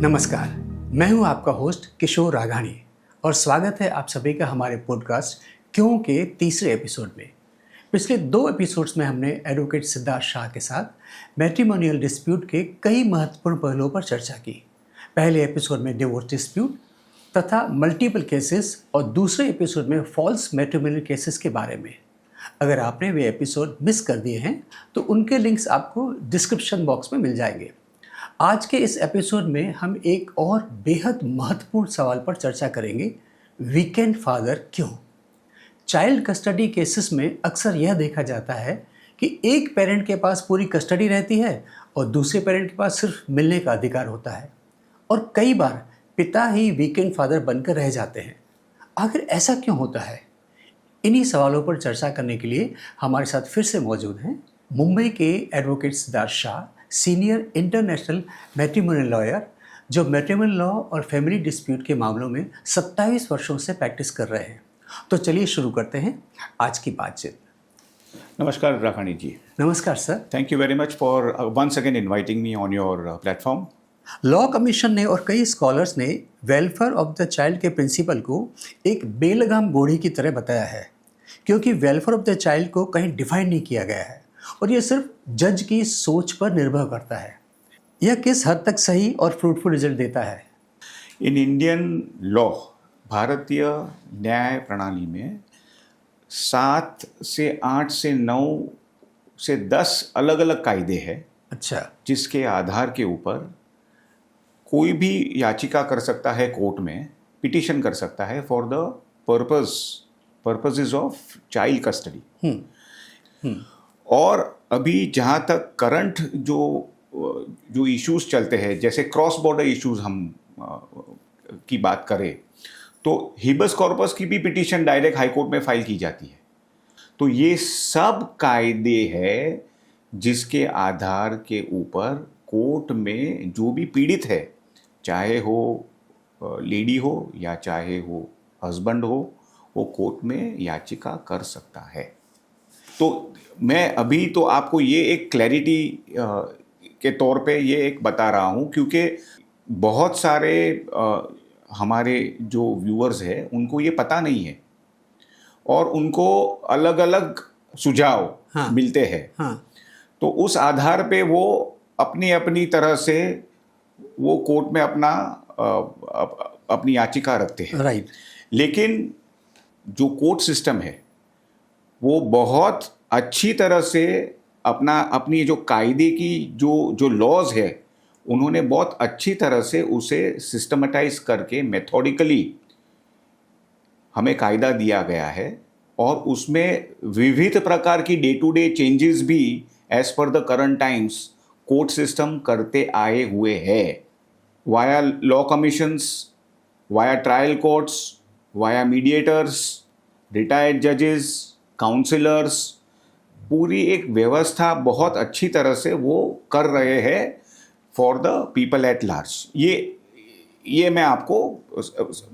नमस्कार, मैं हूं आपका होस्ट किशोर राघानी और स्वागत है आप सभी का हमारे पॉडकास्ट क्यों के तीसरे एपिसोड में। पिछले 2 एपिसोड्स में हमने एडवोकेट सिद्धार्थ शाह के साथ मैट्रिमोनियल डिस्प्यूट के कई महत्वपूर्ण पहलुओं पर चर्चा की। पहले एपिसोड में डिवोर्स डिस्प्यूट तथा मल्टीपल केसेस और दूसरे एपिसोड में फॉल्स मैट्रिमोनियल केसेस के बारे में। अगर आपने वे एपिसोड मिस कर दिए हैं तो उनके लिंक्स आपको डिस्क्रिप्शन बॉक्स में मिल जाएंगे। आज के इस एपिसोड में हम एक और बेहद महत्वपूर्ण सवाल पर चर्चा करेंगे, वीकेंड फादर क्यों। चाइल्ड कस्टडी केसेस में अक्सर यह देखा जाता है कि एक पेरेंट के पास पूरी कस्टडी रहती है और दूसरे पेरेंट के पास सिर्फ मिलने का अधिकार होता है और कई बार पिता ही वीकेंड फादर बनकर रह जाते हैं। आखिर ऐसा क्यों होता है? इन्हीं सवालों पर चर्चा करने के लिए हमारे साथ फिर से मौजूद हैं मुंबई के advocate Siddharth Shah, senior international matrimonial lawyer, जो मैट्रिमोनियल लॉ और फैमिली डिस्प्यूट के मामलों में 27 वर्षों से प्रैक्टिस कर रहे हैं। तो चलिए शुरू करते हैं आज की बातचीत। नमस्कार राघानी जी। नमस्कार sir. Thank you very much for once again inviting me on your platform. Law commission ने और कई स्कॉलर्स ने वेलफेयर ऑफ द चाइल्ड के प्रिंसिपल को एक बेलगाम घोड़ी की तरह बताया है, क्योंकि वेलफेयर ऑफ द चाइल्ड को कहीं डिफाइन नहीं किया गया है और यह सिर्फ जज की सोच पर निर्भर करता है। यह किस हद तक सही और फ्रूटफुल रिजल्ट देता है? इन इंडियन लॉ, भारतीय न्याय प्रणाली में 7 से 8 से 9 से 10 अलग अलग कायदे हैं। अच्छा। जिसके आधार के ऊपर कोई भी याचिका कर सकता है, कोर्ट में पिटीशन कर सकता है for the purposes of child custody. और अभी जहाँ तक करंट जो इश्यूज चलते हैं, जैसे क्रॉस बॉर्डर इश्यूज हम की बात करें, तो हिबस कॉर्पस की भी पिटीशन डायरेक्ट हाई कोर्ट में फाइल की जाती है। तो ये सब कायदे हैं जिसके आधार के ऊपर कोर्ट में जो भी पीड़ित है, चाहे हो लेडी हो या चाहे हो हस्बैंड हो, वो कोर्ट में याचिका कर सकता है। तो मैं अभी तो आपको ये एक क्लैरिटी के तौर पे ये एक बता रहा हूँ, क्योंकि बहुत सारे हमारे जो व्यूअर्स हैं उनको ये पता नहीं है और उनको अलग अलग सुझाव मिलते हैं। तो उस आधार पे वो अपनी अपनी तरह से वो कोर्ट में अपनी याचिका रखते हैं। राइट। लेकिन जो कोर्ट सिस्टम है वो बहुत अच्छी तरह से अपनी जो कायदे की जो लॉज है, उन्होंने बहुत अच्छी तरह से उसे सिस्टमेटाइज करके मेथोडिकली हमें कायदा दिया गया है और उसमें विविध प्रकार की डे टू डे चेंजेस भी as per the current times court system करते आए हुए हैं, via law commissions, via trial courts, via mediators, retired जजेस, काउंसलर्स, पूरी एक व्यवस्था बहुत अच्छी तरह से वो कर रहे हैं for the people at large. ये मैं आपको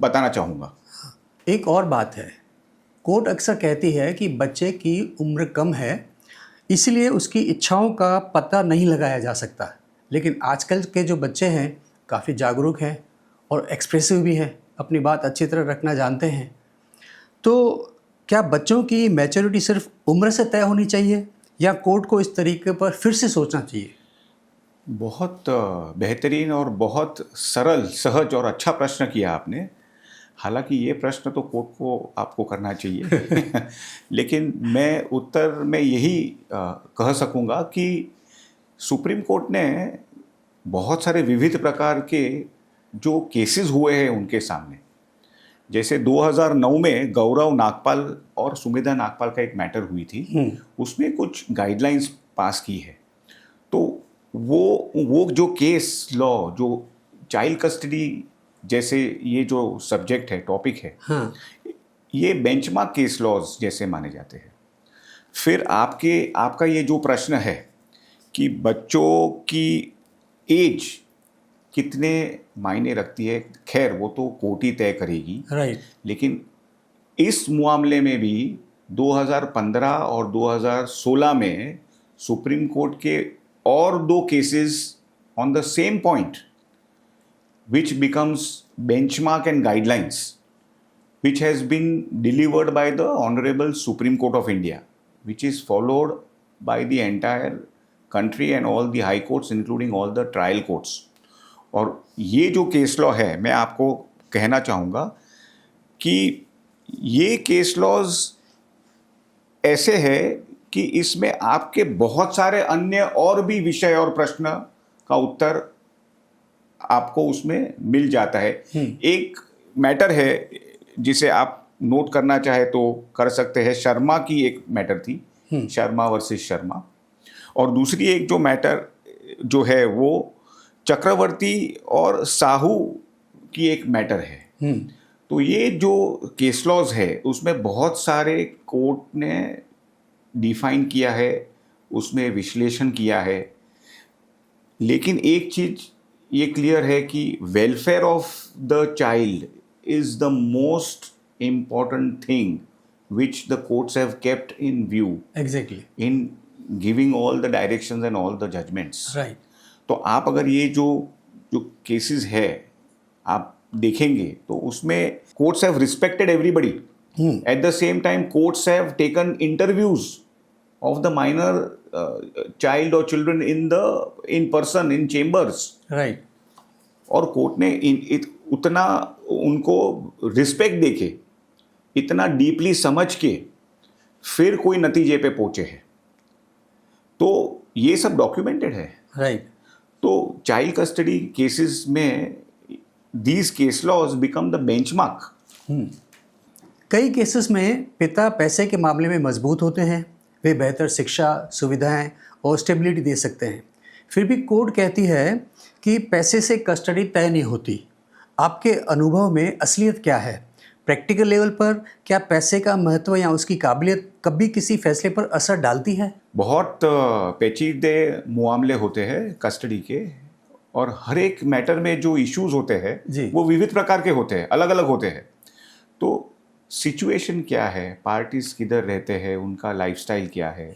बताना चाहूँगा। एक और बात है, कोर्ट अक्सर कहती है कि बच्चे की उम्र कम है, इसलिए उसकी इच्छाओं का पता नहीं लगाया जा सकता। लेकिन आजकल के जो बच्चे हैं काफ़ी जागरूक हैं और एक्सप्रेसिव भी हैं, अपनी बात अच्छी तरह रखना जानते हैं। तो क्या बच्चों की मैच्योरिटी सिर्फ उम्र से तय होनी चाहिए या कोर्ट को इस तरीके पर फिर से सोचना चाहिए? बहुत बेहतरीन और बहुत सरल, सहज और अच्छा प्रश्न किया आपने। हालांकि ये प्रश्न तो कोर्ट को आपको करना चाहिए लेकिन मैं उत्तर में यही कह सकूंगा कि सुप्रीम कोर्ट ने बहुत सारे विविध प्रकार के जो केसेस हुए हैं उनके सामने, जैसे 2009 में गौरव नागपाल और सुमेधा नागपाल का एक मैटर हुई थी, उसमें कुछ गाइडलाइंस पास की है। तो वो जो केस लॉ, जो चाइल्ड कस्टडी जैसे ये जो सब्जेक्ट है, टॉपिक है, ये बेंचमार्क केस लॉज जैसे माने जाते हैं। फिर आपका ये जो प्रश्न है कि बच्चों की एज कितने मायने रखती है, खैर वो तो कोर्ट ही तय करेगी। राइट। लेकिन इस मामले में भी 2015 और 2016 में सुप्रीम कोर्ट के और 2 cases on the same point which becomes benchmark and guidelines, which has been delivered by the Honorable Supreme Court of India, which is followed by the entire country and all the high courts, including all the trial courts. और ये जो case law है, मैं आपको कहना चाहूँगा कि ये केस लॉज ऐसे है कि इसमें आपके बहुत सारे अन्य और भी विषय और प्रश्न का उत्तर आपको उसमें मिल जाता है। एक मैटर है जिसे आप नोट करना चाहे तो कर सकते हैं, शर्मा की एक मैटर थी, शर्मा वर्सेस शर्मा, और दूसरी एक जो मैटर जो है वो चक्रवर्ती और साहू की एक मैटर है। तो ये जो केस लॉज है उसमें बहुत सारे कोर्ट ने डिफाइन किया है, उसमें विश्लेषण किया है, लेकिन एक चीज ये क्लियर है कि welfare of the child is the most important thing which the courts have kept in view. Exactly. In giving all the directions and all the judgments. Right. तो आप अगर ये जो cases है आप देखेंगे तो उसमें courts have respected everybody. At the same time, courts have taken interviews of the minor child or children in person in chambers. Right. और कोर्ट ने उतना उनको रिस्पेक्ट देके, इतना डीपली समझ के फिर कोई नतीजे पे पहुंचे हैं, तो ये सब डॉक्यूमेंटेड है। राइट। तो चाइल्ड कस्टडी केसेस में these case laws become the benchmark. कई केसेस में पिता पैसे के मामले में मजबूत होते हैं, वे बेहतर शिक्षा, सुविधाएं और स्टेबिलिटी दे सकते हैं, फिर भी कोर्ट कहती है कि पैसे से कस्टडी तय नहीं होती। आपके अनुभव में असलियत क्या है? प्रैक्टिकल लेवल पर क्या पैसे का महत्व या उसकी काबिलियत कभी किसी फैसले पर असर डालती है? बहुत पेचीदे मामले होते हैं कस्टडी के, और हर एक मैटर में जो इश्यूज होते हैं वो विविध प्रकार के होते हैं, अलग अलग होते हैं। तो सिचुएशन क्या है, पार्टीज किधर रहते हैं, उनका लाइफस्टाइल क्या है,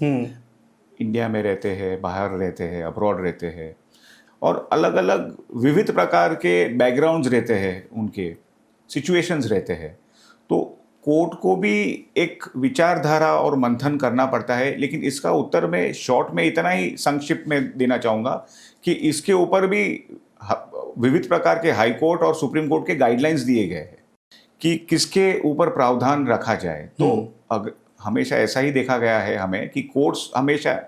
इंडिया में रहते हैं, बाहर रहते हैं, अब्रॉड रहते हैं, और अलग अलग विविध प्रकार के बैकग्राउंड्स रहते हैं, उनके सिचुएशंस रहते हैं। तो कोर्ट को भी एक विचारधारा और मंथन करना पड़ता है, लेकिन इसका उत्तर मैं शॉर्ट में इतना ही संक्षिप्त में देना चाहूँगा कि इसके ऊपर भी विविध प्रकार के हाई कोर्ट और सुप्रीम कोर्ट के गाइडलाइंस दिए गए हैं कि किसके ऊपर प्रावधान रखा जाए। तो हमेशा ऐसा ही देखा गया है हमें कि कोर्ट्स हमेशा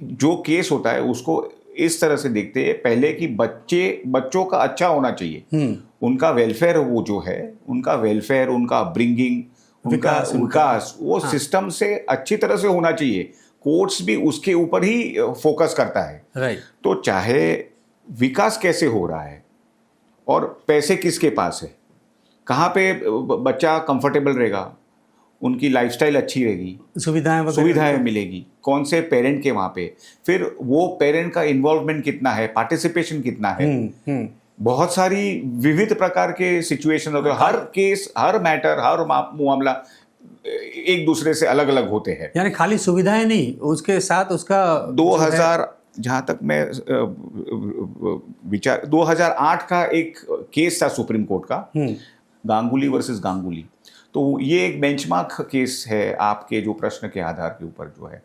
जो केस होता है उसको इस तरह से देखते हैं पहले कि बच्चों का अच्छा होना चाहिए, उनका वेलफेयर, वो जो है उनका वेलफेयर, उनका अपब्रिंगिंग, उनका विकास वो सिस्टम से अच्छी तरह से होना चाहिए। कोर्ट्स भी उसके ऊपर ही फोकस करता है। राइट। तो चाहे विकास कैसे हो रहा है और पैसे किसके पास है, कहाँ पे बच्चा कंफर्टेबल रहेगा, उनकी लाइफस्टाइल अच्छी रहेगी, सुविधाएं मिलेगी, कौन से पेरेंट के वहाँ पे, फिर वो पेरेंट का इन्वॉल्वमेंट कितना है, पार्टिसिपेशन कितना है, बहुत सारी विविध प्रकार के सिचुएशन होते हैं। हर केस, हर मैटर, हर मामला एक दूसरे से अलग अलग होते हैं। यानी खाली सुविधाएं नहीं, उसके साथ उसका 2000 जहाँ तक मैं 2008 का एक केस था सुप्रीम कोर्ट का, गांगुली वर्सेस गांगुली। तो ये एक बेंचमार्क केस है आपके जो प्रश्न के आधार के ऊपर जो है।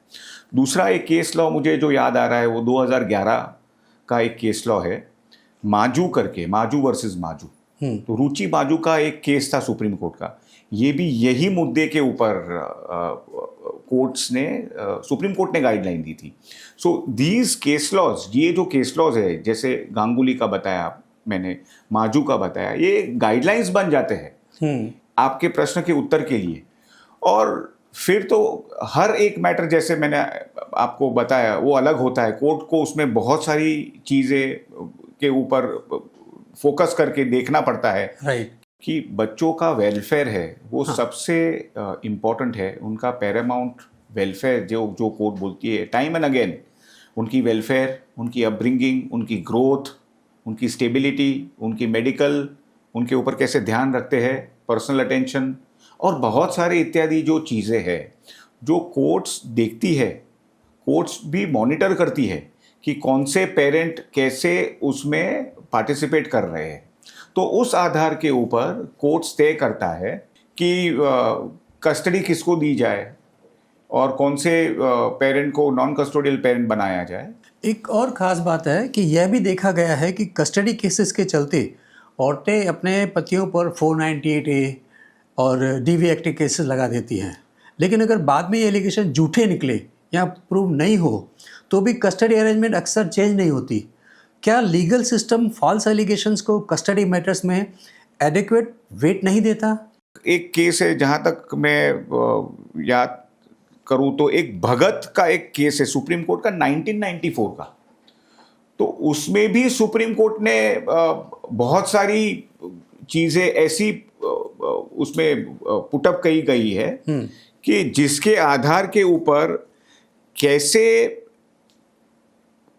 दूसरा एक केस लॉ मुझे जो याद आ रहा है वो 2011 का एक केस लॉ है, माजू करके, माजू वर्सेस माजू। तो रुचि माजू का एक केस था सुप्रीम कोर्ट का, ये भी यही मुद्दे के ऊपर कोर्ट्स ने, सुप्रीम कोर्ट ने गाइडलाइन दी थी। सो दीज केस लॉज, ये जो केस लॉज है, जैसे गांगुली का बताया मैंने, माजू का बताया, ये गाइडलाइंस बन जाते हैं आपके प्रश्न के उत्तर के लिए। और फिर तो हर एक मैटर, जैसे मैंने आपको बताया, वो अलग होता है। कोर्ट को उसमें बहुत सारी चीज़ें के ऊपर फोकस करके देखना पड़ता है। राइट। कि बच्चों का वेलफेयर है वो सबसे इम्पॉर्टेंट है, उनका पैरामाउंट वेलफेयर जो कोर्ट बोलती है टाइम एंड अगेन, उनकी वेलफेयर, उनकी अपब्रिंगिंग, उनकी ग्रोथ, उनकी स्टेबिलिटी, उनकी मेडिकल, उनके ऊपर कैसे ध्यान रखते हैं, पर्सनल अटेंशन, और बहुत सारे इत्यादि जो चीज़ें हैं जो कोर्ट्स देखती है, कोर्ट्स भी मॉनिटर करती है कि कौन से पेरेंट कैसे उसमें पार्टिसिपेट कर रहे हैं, तो उस आधार के ऊपर कोर्ट्स तय करता है कि कस्टडी किसको दी जाए और कौन से पेरेंट को नॉन कस्टोडियल पेरेंट बनाया जाए। एक और ख़ास बात है कि यह भी देखा गया है कि कस्टडी केसेस के चलते औरतें अपने पतियों पर 498A और DV एक्ट के केसेस लगा देती हैं, लेकिन अगर बाद में ये एलिगेशन झूठे निकले या प्रूव नहीं हो तो भी कस्टडी अरेंजमेंट अक्सर चेंज नहीं होती। क्या लीगल सिस्टम फॉल्स एलिगेशंस को कस्टडी मैटर्स में एडिक्वेट वेट नहीं देता? एक केस है, जहाँ तक मैं याद करूँ तो एक भगत का एक केस है सुप्रीम कोर्ट का 1994 का। तो उसमें भी सुप्रीम कोर्ट ने बहुत सारी चीज़ें ऐसी उसमें पुटअप कही गई है कि जिसके आधार के ऊपर कैसे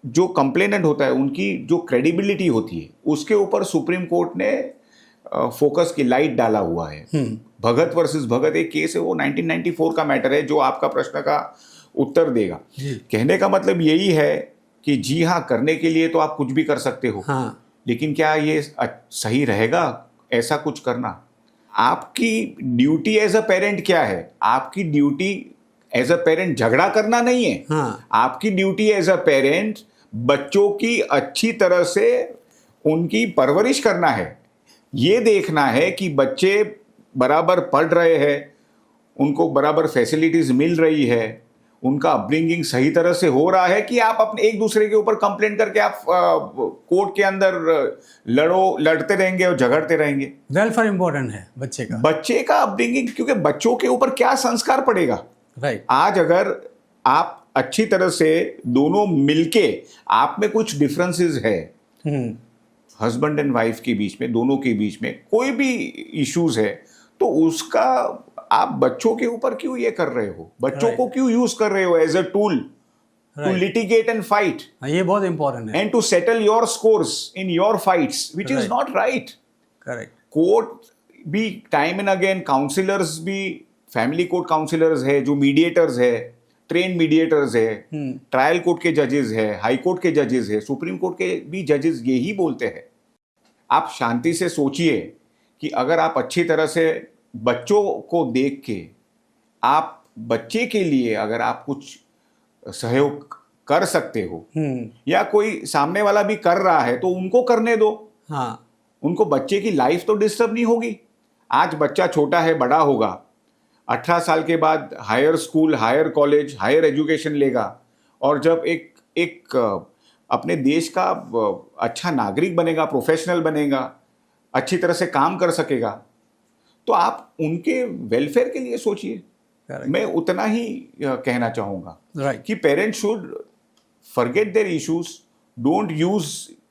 जो कंप्लेनेंट होता है उनकी जो क्रेडिबिलिटी होती है उसके ऊपर सुप्रीम कोर्ट ने फोकस की लाइट डाला हुआ है। भगत वर्सेस भगत एक केस है, वो 1994 का मैटर है जो आपका प्रश्न का उत्तर देगा। कहने का मतलब यही है कि जी हाँ, करने के लिए तो आप कुछ भी कर सकते हो, लेकिन क्या ये सही रहेगा ऐसा कुछ करना? आपकी ड्यूटी एज अ पेरेंट क्या है? आपकी ड्यूटी एज अ पेरेंट झगड़ा करना नहीं है। आपकी ड्यूटी एज अ पेरेंट बच्चों की अच्छी तरह से उनकी परवरिश करना है। ये देखना है कि बच्चे बराबर पढ़ रहे हैं, उनको बराबर फैसिलिटीज मिल रही है, उनका अपब्रिंगिंग सही तरह से हो रहा है, कि आप अपने एक दूसरे के ऊपर कंप्लेंट करके आप कोर्ट के अंदर लड़ते रहेंगे और झगड़ते रहेंगे। वेलफेयर इंपॉर्टेंट है बच्चे का अपब्रिंगिंग, क्योंकि बच्चों के ऊपर क्या संस्कार पड़ेगा। आज अगर आप अच्छी तरह से दोनों मिलके, आप में कुछ डिफरेंसेस है हस्बैंड एंड वाइफ के बीच में, दोनों के बीच में कोई भी इश्यूज है, तो उसका आप बच्चों के ऊपर क्यों ये कर रहे हो? बच्चों को क्यों यूज कर रहे हो as a tool to litigate and fight? ये बहुत इंपॉर्टेंट है। And to settle your scores in your fights, which is not right. Correct. Court भी टाइम एंड अगेन, काउंसिलर्स भी, फैमिली कोर्ट काउंसिलर्स है जो मीडिएटर्स है, ट्रेन मीडिएटर्स है, trial court के जजेस है, हाई कोर्ट के जजेस है, सुप्रीम कोर्ट के भी जजेस यही बोलते हैं। आप शांति से सोचिए कि अगर आप अच्छी तरह से बच्चों को देख के, आप बच्चे के लिए अगर आप कुछ सहयोग कर सकते हो, या कोई सामने वाला भी कर रहा है तो उनको करने दो। उनको, बच्चे की लाइफ तो डिस्टर्ब नहीं होगी। आज बच्चा छोटा है, बड़ा होगा, 18 साल के बाद higher school, higher college, higher education लेगा, और जब एक अपने देश का अच्छा नागरिक बनेगा, प्रोफेशनल बनेगा, अच्छी तरह से काम कर सकेगा, तो आप उनके वेलफेयर के लिए सोचिए। मैं उतना ही कहना चाहूँगा कि parents should forget their issues, don't use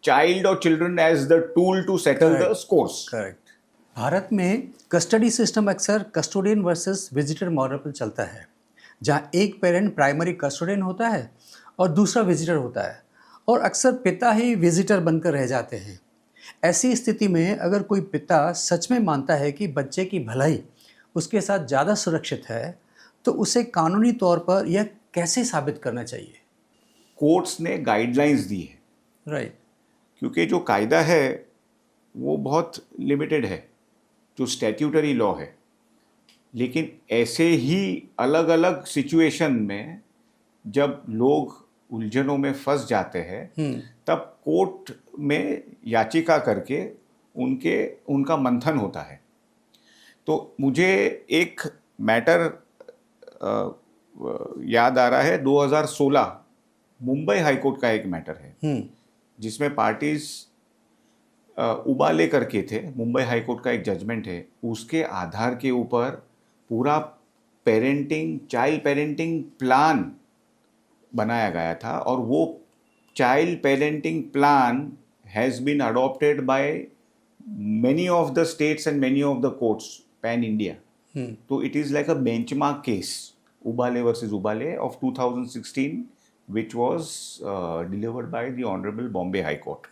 child और children as the tool to settle the scores. Correct. Bharat में कस्टडी सिस्टम अक्सर कस्टोडियन वर्सेस विजिटर मॉडल पर चलता है, जहाँ एक पेरेंट प्राइमरी कस्टोडियन होता है और दूसरा विजिटर होता है, और अक्सर पिता ही विजिटर बनकर रह जाते हैं। ऐसी स्थिति में अगर कोई पिता सच में मानता है कि बच्चे की भलाई उसके साथ ज़्यादा सुरक्षित है, तो उसे कानूनी तौर पर यह कैसे साबित करना चाहिए? कोर्ट्स ने गाइडलाइंस दी है। क्योंकि जो कायदा है वो बहुत लिमिटेड है, जो स्टैट्यूटरी लॉ है, लेकिन ऐसे ही अलग अलग सिचुएशन में जब लोग उलझनों में फंस जाते हैं, तब कोर्ट में याचिका करके उनका मंथन होता है। तो मुझे एक मैटर याद आ रहा है, 2016 मुंबई हाईकोर्ट का एक मैटर है, जिसमें पार्टीज उबाले करके थे। मुंबई हाईकोर्ट का एक जजमेंट है, उसके आधार के ऊपर पूरा चाइल्ड पेरेंटिंग प्लान बनाया गया था, और वो child parenting plan has been adopted by many of the states and many of the courts pan India. तो it is like a benchmark case, Ubale versus Ubale of 2016, which was delivered by the Honorable Bombay High Court.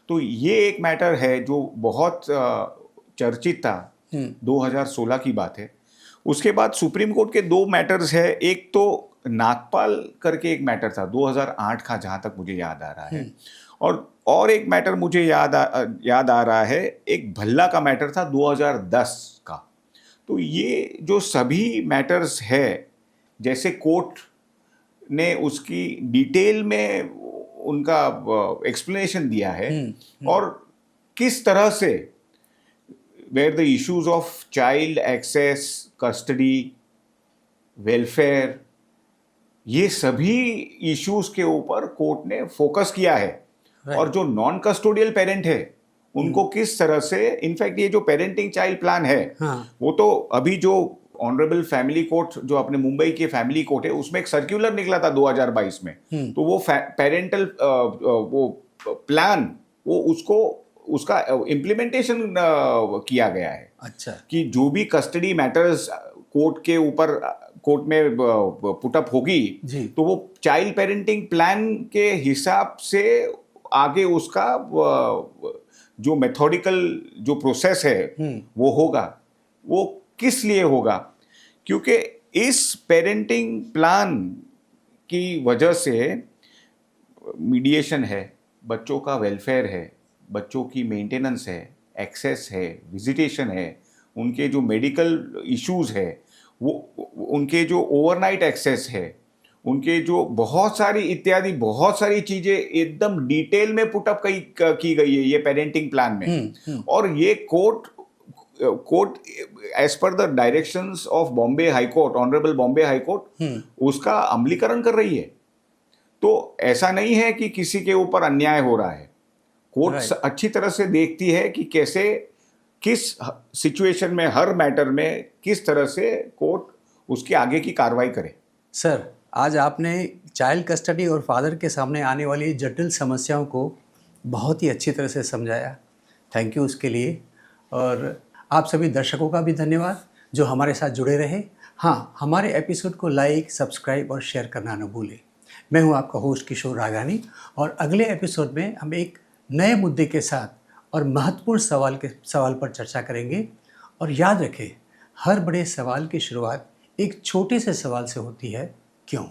तो ये एक matter है जो बहुत चर्चित था, 2016 की बात है। उसके बाद सुप्रीम कोर्ट के दो मैटर्स है, एक तो नागपाल करके एक मैटर था 2008 का, जहाँ तक मुझे याद आ रहा है, और एक मैटर मुझे याद आ रहा है, एक भल्ला का मैटर था 2010 का। तो ये जो सभी मैटर्स है, जैसे कोर्ट ने उसकी डिटेल में उनका एक्सप्लेनेशन दिया है, और किस तरह से where the issues of child access, custody, welfare, ये सभी इश्यूज के ऊपर कोर्ट ने फोकस किया है। और जो नॉन कस्टोडियल पेरेंट है उनको किस तरह से, इनफैक्ट ये जो पेरेंटिंग चाइल्ड प्लान है, वो तो अभी जो ऑनरेबल फैमिली कोर्ट जो अपने मुंबई के फैमिली कोर्ट है उसमें एक सर्क्यूलर निकला था 2022 में, तो वो पेरेंटल वो प्लान, वो उसका इम्प्लीमेंटेशन किया गया है। अच्छा। कि जो भी कस्टडी मैटर्स कोर्ट में पुटअप होगी, तो वो चाइल्ड पेरेंटिंग प्लान के हिसाब से आगे उसका जो मेथोडिकल जो प्रोसेस है वो होगा। वो किस लिए होगा? क्योंकि इस पेरेंटिंग प्लान की वजह से मीडिएशन है, बच्चों का वेलफेयर है, बच्चों की मेंटेनेंस है, एक्सेस है, विजिटेशन है, उनके जो मेडिकल इश्यूज है, वो उनके जो ओवरनाइट एक्सेस है, उनके जो बहुत सारी चीजें एकदम डिटेल में पुटअप की गई है ये पेरेंटिंग प्लान में। और ये court as per the directions of Bombay High Court, honourable Bombay High Court, उसका अमलीकरण कर रही है। तो ऐसा नहीं है कि किसी के ऊपर अन्याय हो रहा है। कोर्ट अच्छी तरह से देखती है कि कैसे, किस सिचुएशन में, हर मैटर में किस तरह से कोर्ट उसकी आगे की कार्रवाई करे। सर, आज आपने चाइल्ड कस्टडी और फादर के सामने आने वाली जटिल समस्याओं को बहुत ही अच्छी तरह से समझाया। थैंक यू उसके लिए। और आप सभी दर्शकों का भी धन्यवाद जो हमारे साथ जुड़े रहे। हाँ, हमारे एपिसोड को लाइक, सब्सक्राइब और शेयर करना न भूलें। मैं हूँ आपका होस्ट किशोर राघानी, और अगले एपिसोड में हम एक नए मुद्दे के साथ और महत्वपूर्ण सवाल पर चर्चा करेंगे। और याद रखें, हर बड़े सवाल की शुरुआत एक छोटे से सवाल से होती है, क्यों?